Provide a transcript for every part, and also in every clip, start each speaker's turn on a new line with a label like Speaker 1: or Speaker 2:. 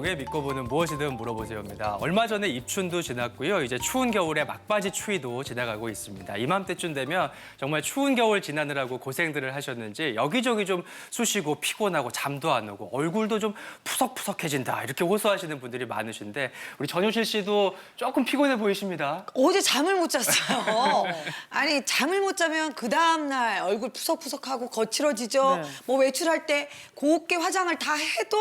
Speaker 1: 방송에 믿고 보는 무엇이든 물어보세요입니다. 얼마 전에 입춘도 지났고요. 이제 추운 겨울에 막바지 추위도 지나가고 있습니다. 이맘때쯤 되면 정말 추운 겨울 지나느라고 고생들을 하셨는지 여기저기 좀 쑤시고 피곤하고 잠도 안 오고 얼굴도 좀 푸석푸석해진다 이렇게 호소하시는 분들이 많으신데 우리 전효실 씨도 조금 피곤해 보이십니다.
Speaker 2: 어제 잠을 못 잤어요. 아니 잠을 못 자면 그 다음날 얼굴 푸석푸석하고 거칠어지죠.
Speaker 3: 네.
Speaker 2: 뭐 외출할 때 곱게 화장을 다 해도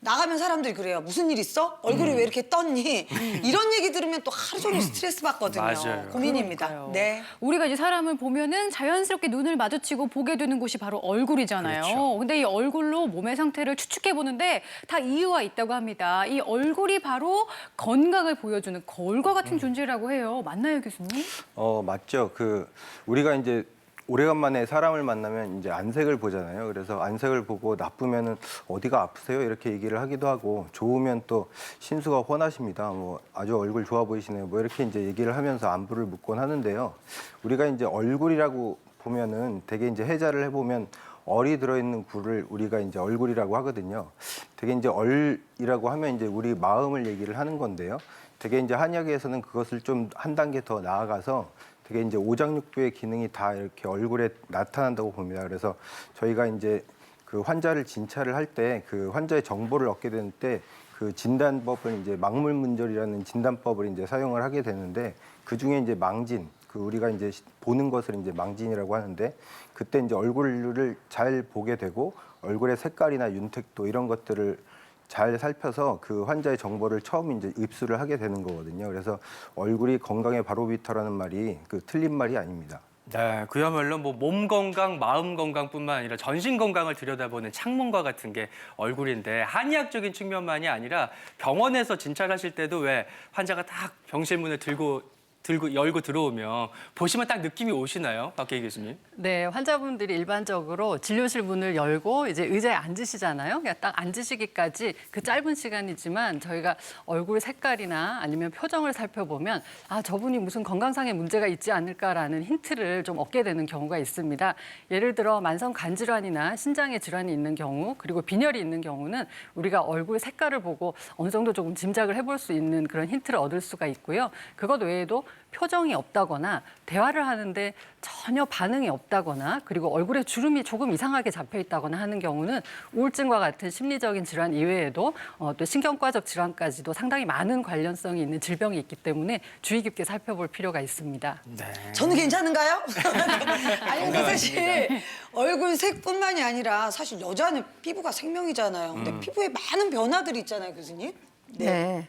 Speaker 2: 나가면 사람들이 그래요. 무슨 일 있어? 얼굴이 왜 이렇게 떴니? 이런 얘기 들으면 또 하루 종일 스트레스 받거든요.
Speaker 1: 맞아요.
Speaker 2: 고민입니다.
Speaker 3: 그러니까요.
Speaker 2: 네.
Speaker 3: 우리가 이제 사람을 보면은 자연스럽게 눈을 마주치고 보게 되는 곳이 바로 얼굴이잖아요.
Speaker 1: 그렇죠.
Speaker 3: 근데 이 얼굴로 몸의 상태를 추측해 보는데 다 이유가 있다고 합니다. 이 얼굴이 바로 건강을 보여주는 거울과 같은 존재라고 해요. 맞나요, 교수님?
Speaker 4: 맞죠. 우리가 이제 오래간만에 사람을 만나면 이제 안색을 보잖아요. 그래서 안색을 보고 나쁘면은 어디가 아프세요? 이렇게 얘기를 하기도 하고 좋으면 또 신수가 훤하십니다. 뭐 아주 얼굴 좋아 보이시네요. 뭐 이렇게 이제 얘기를 하면서 안부를 묻곤 하는데요. 우리가 이제 얼굴이라고 보면은 되게 이제 해자를 해보면 얼이 들어있는 굴을 우리가 이제 얼굴이라고 하거든요. 되게 이제 얼이라고 하면 이제 우리 마음을 얘기를 하는 건데요. 되게 이제 한의학에서는 그것을 좀 한 단계 더 나아가서 되게 이제 오장육부의 기능이 다 이렇게 얼굴에 나타난다고 봅니다. 그래서 저희가 이제 그 환자를 진찰을 할 때 그 환자의 정보를 얻게 되는 때 그 진단법을 이제 막물문절이라는 진단법을 이제 사용을 하게 되는데 그 중에 이제 망진, 우리가 이제 보는 것을 이제 망진이라고 하는데 그때 이제 얼굴을 잘 보게 되고 얼굴의 색깔이나 윤택도 이런 것들을 잘 살펴서 그 환자의 정보를 처음 이제 입수를 하게 되는 거거든요. 그래서 얼굴이 건강의 바로미터라는 말이 틀린 말이 아닙니다.
Speaker 1: 네, 그야말로 뭐 몸 건강, 마음 건강뿐만 아니라 전신 건강을 들여다보는 창문과 같은 게 얼굴인데 한의학적인 측면만이 아니라 병원에서 진찰하실 때도 왜 환자가 딱 병실문을 열고 들어오면 보시면 딱 느낌이 오시나요? 박혜희 교수님?
Speaker 5: 네, 환자분들이 일반적으로 진료실 문을 열고 이제 의자에 앉으시잖아요. 그냥 딱 앉으시기까지 그 짧은 시간이지만 저희가 얼굴 색깔이나 아니면 표정을 살펴보면 아, 저분이 무슨 건강상의 문제가 있지 않을까라는 힌트를 좀 얻게 되는 경우가 있습니다. 예를 들어 만성 간질환이나 신장에 질환이 있는 경우 그리고 빈혈이 있는 경우는 우리가 얼굴 색깔을 보고 어느 정도 조금 짐작을 해볼 수 있는 그런 힌트를 얻을 수가 있고요. 그것 외에도 표정이 없다거나 대화를 하는데 전혀 반응이 없다거나 그리고 얼굴에 주름이 조금 이상하게 잡혀 있다거나 하는 경우는 우울증과 같은 심리적인 질환 이외에도 또 신경과적 질환까지도 상당히 많은 관련성이 있는 질병이 있기 때문에 주의 깊게 살펴볼 필요가 있습니다.
Speaker 1: 네.
Speaker 2: 저는 괜찮은가요? 아니 근데 사실 얼굴 색뿐만이 아니라 사실 여자는 피부가 생명이잖아요. 근데 피부에 많은 변화들이 있잖아요, 교수님.
Speaker 6: 네.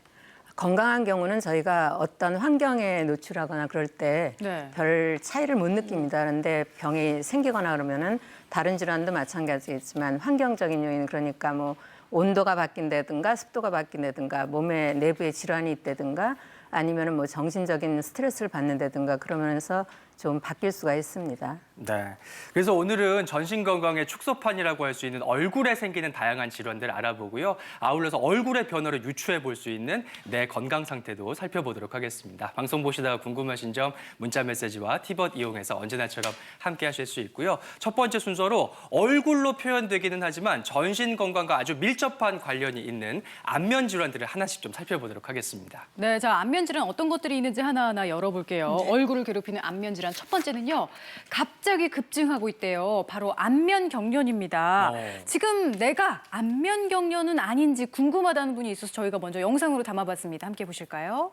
Speaker 6: 건강한 경우는 저희가 어떤 환경에 노출하거나 그럴 때
Speaker 3: 네.
Speaker 6: 별 차이를 못 느낍니다. 그런데 병이 생기거나 그러면은 다른 질환도 마찬가지겠지만 환경적인 요인 그러니까 뭐 온도가 바뀐다든가 습도가 바뀐다든가 몸의 내부에 질환이 있다든가 아니면은 뭐 정신적인 스트레스를 받는다든가 그러면서 좀 바뀔 수가 있습니다.
Speaker 1: 네. 그래서 오늘은 전신 건강의 축소판이라고 할 수 있는 얼굴에 생기는 다양한 질환들을 알아보고요. 아울러서 얼굴의 변화를 유추해 볼 수 있는 내 건강 상태도 살펴보도록 하겠습니다. 방송 보시다가 궁금하신 점 문자 메시지와 티벗 이용해서 언제나처럼 함께 하실 수 있고요. 첫 번째 순서로 얼굴로 표현되기는 하지만 전신 건강과 아주 밀접한 관련이 있는 안면 질환들을 하나씩 좀 살펴보도록 하겠습니다.
Speaker 3: 네, 자, 안면 질환 어떤 것들이 있는지 하나하나 열어볼게요.
Speaker 2: 네.
Speaker 3: 얼굴을 괴롭히는 안면 질환 첫 번째는요. 갑자기 급증하고 있대요. 바로 안면 경련입니다. 지금 내가 안면 경련은 아닌지 궁금하다는 분이 있어서 저희가 먼저 영상으로 담아봤습니다. 함께 보실까요?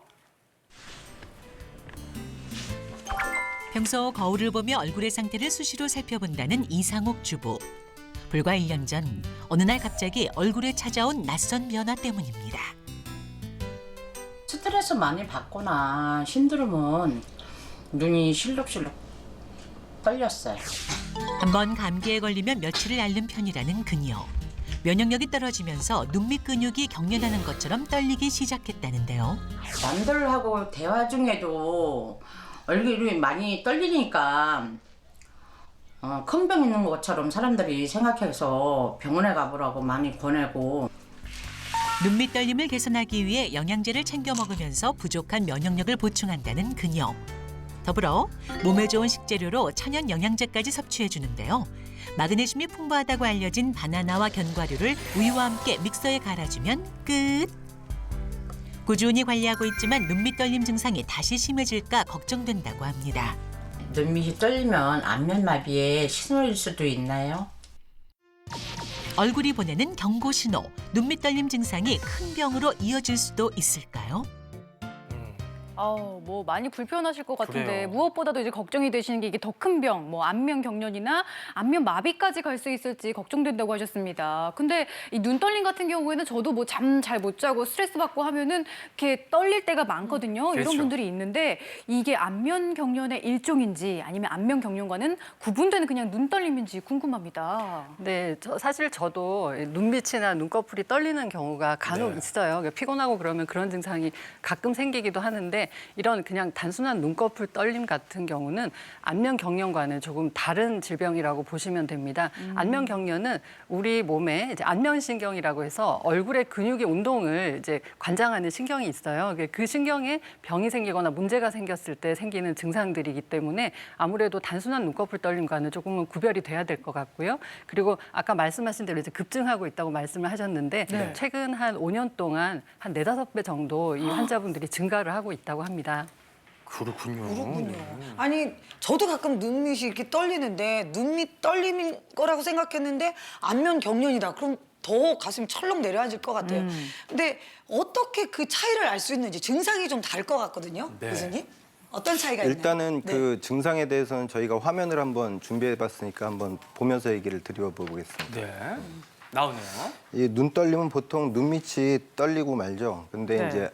Speaker 7: 평소 거울을 보며 얼굴의 상태를 수시로 살펴본다는 이상옥 주부. 불과 1년 전 어느 날 갑자기 얼굴에 찾아온 낯선 변화 때문입니다.
Speaker 8: 스트레스 많이 받거나 힘들으면 눈이 실룩실룩 떨렸어요.
Speaker 7: 한번 감기에 걸리면 며칠을 앓는 편이라는 그녀. 면역력이 떨어지면서 눈 밑 근육이 경련하는 것처럼 떨리기 시작했다는데요.
Speaker 8: 남들하고 대화 중에도 얼굴이 많이 떨리니까 큰 병 있는 것처럼 사람들이 생각해서 병원에 가보라고 많이 권하고
Speaker 7: 눈밑 떨림을 개선하기 위해 영양제를 챙겨 먹으면서 부족한 면역력을 보충한다는 그녀. 더불어 몸에 좋은 식재료로 천연 영양제까지 섭취해 주는데요. 마그네슘이 풍부하다고 알려진 바나나와 견과류를 우유와 함께 믹서에 갈아주면 끝. 꾸준히 관리하고 있지만 눈밑 떨림 증상이 다시 심해질까 걱정된다고 합니다.
Speaker 8: 눈밑이 떨리면 안면마비에 신호일 수도 있나요?
Speaker 7: 얼굴이 보내는 경고 신호, 눈밑 떨림 증상이 큰 병으로 이어질 수도 있을까요?
Speaker 3: 뭐 많이 불편하실 것 같은데
Speaker 1: 그래요.
Speaker 3: 무엇보다도 이제 걱정이 되시는 게 이게 더 큰 병, 뭐 안면 경련이나 안면 마비까지 갈 수 있을지 걱정된다고 하셨습니다. 근데 이 눈 떨림 같은 경우에는 저도 뭐 잠 잘 못 자고 스트레스 받고 하면은 이렇게 떨릴 때가 많거든요. 이런
Speaker 1: 그렇죠.
Speaker 3: 분들이 있는데 이게 안면 경련의 일종인지 아니면 안면 경련과는 구분되는 그냥 눈 떨림인지 궁금합니다.
Speaker 5: 네, 사실 저도 눈밑이나 눈꺼풀이 떨리는 경우가 간혹
Speaker 1: 네.
Speaker 5: 있어요. 그러니까 피곤하고 그러면 그런 증상이 가끔 생기기도 하는데 이런 그냥 단순한 눈꺼풀 떨림 같은 경우는 안면 경련과는 조금 다른 질병이라고 보시면 됩니다. 안면 경련은 우리 몸에 이제 안면신경이라고 해서 얼굴의 근육의 운동을 이제 관장하는 신경이 있어요. 그 신경에 병이 생기거나 문제가 생겼을 때 생기는 증상들이기 때문에 아무래도 단순한 눈꺼풀 떨림과는 조금은 구별이 돼야 될 것 같고요. 그리고 아까 말씀하신 대로 이제 급증하고 있다고 말씀을 하셨는데
Speaker 1: 네.
Speaker 5: 최근 한 5년 동안 한 4~5배 정도 이 환자분들이 증가를 하고 있다고 합니다.
Speaker 1: 그렇군요.
Speaker 2: 그렇군요. 아니 저도 가끔 눈밑이 이렇게 떨리는데 눈밑 떨림인 거라고 생각했는데 안면 경련이다. 그럼 더 가슴이 철렁 내려앉을 것 같아요. 근데 어떻게 그 차이를 알 수 있는지 증상이 좀 다를 것 같거든요.
Speaker 1: 네.
Speaker 2: 교수님 어떤 차이가 있나요?
Speaker 4: 일단은
Speaker 2: 네.
Speaker 4: 그 증상에 대해서는 저희가 화면을 한번 준비해봤으니까 한번 보면서 얘기를 드려보겠습니다.
Speaker 1: 네. 나오네요.
Speaker 4: 이 눈 떨림은 보통 눈밑이 떨리고 말죠. 근데
Speaker 3: 네.
Speaker 4: 이제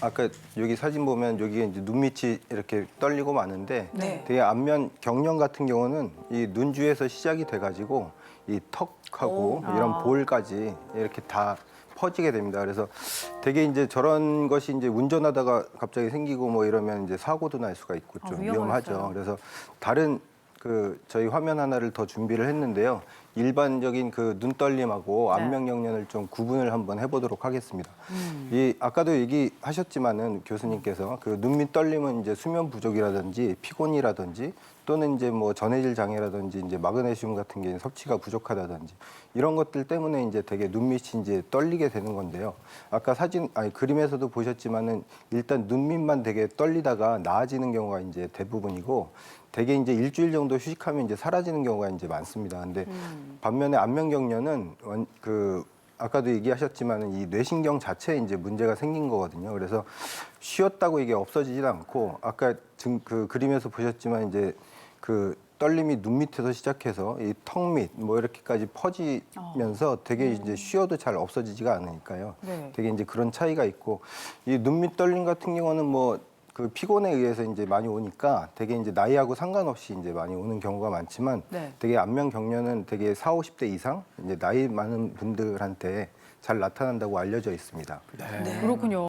Speaker 4: 아까 여기 사진 보면 여기 이제 눈밑이 이렇게 떨리고 마는데
Speaker 2: 네.
Speaker 4: 되게 안면 경련 같은 경우는 이 눈주에서 시작이 돼가지고 이 턱하고 이런 볼까지 이렇게 다 퍼지게 됩니다. 그래서 되게 이제 저런 것이 이제 운전하다가 갑자기 생기고 뭐 이러면 이제 사고도 날 수가 있고 좀
Speaker 3: 위험하겠어요.
Speaker 4: 위험하죠. 그래서 다른 그 저희 화면 하나를 더 준비를 했는데요. 일반적인 그 눈떨림하고 안면 경련을 좀 구분을 한번 해보도록 하겠습니다. 이 아까도 얘기하셨지만은 교수님께서 그 눈밑 떨림은 이제 수면 부족이라든지 피곤이라든지 또는 이제 뭐 전해질 장애라든지 이제 마그네슘 같은 게 섭취가 부족하다든지 이런 것들 때문에 이제 되게 눈밑이 이제 떨리게 되는 건데요. 아까 그림에서도 보셨지만은 일단 눈밑만 되게 떨리다가 나아지는 경우가 이제 대부분이고 되게 이제 일주일 정도 휴식하면 이제 사라지는 경우가 이제 많습니다. 근데 반면에 안면 경련은 아까도 얘기하셨지만은 이 뇌신경 자체에 이제 문제가 생긴 거거든요. 그래서 쉬었다고 이게 없어지진 않고 아까 그 그림에서 보셨지만 이제 그 떨림이 눈 밑에서 시작해서 이 턱 밑 뭐 이렇게까지 퍼지면서 되게 이제 쉬어도 잘 없어지지가 않으니까요.
Speaker 3: 네.
Speaker 4: 되게 이제 그런 차이가 있고 이 눈밑 떨림 같은 경우는 뭐 그 피곤에 의해서 이제 많이 오니까 되게 이제 나이하고 상관없이 이제 많이 오는 경우가 많지만
Speaker 3: 네.
Speaker 4: 되게 안면 경련은 되게 40, 50대 이상 이제 나이 많은 분들한테 잘 나타난다고 알려져 있습니다.
Speaker 3: 그렇군요.